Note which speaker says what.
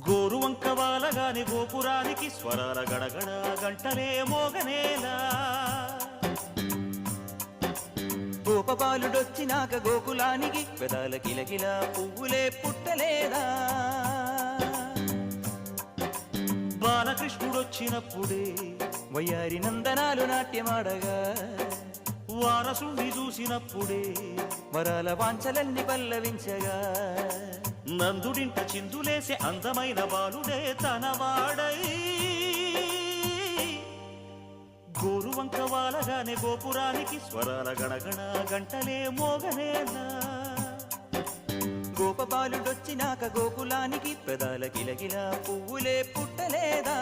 Speaker 1: గోరువంక వాలగాని గోపురానికి స్వరాల గడగడ గంటలే మోగనేలా
Speaker 2: గోపబాలుడొచ్చినాక గోకులానికి పెదాల కిలకిల పువ్వులే పుట్టలేదా
Speaker 1: బాలకృష్ణుడొచ్చినప్పుడే
Speaker 2: వయ్యారి నందనాలు నాట్యమాడగా
Speaker 1: వారసుని చూసినప్పుడే
Speaker 2: వరాల వాంఛలన్నీ పల్లవించగా
Speaker 1: నందుడింట చిందులేసే అందమైన బాలుడే తనవాడై గోరువంక వాలగానే గోపురానికి స్వరాల గణగణ గంటలే మోగనేలా
Speaker 2: గోపబాలుడొచ్చినాక గోకులానికి పెదాల కిలకిల పువ్వులే పుట్టలేదా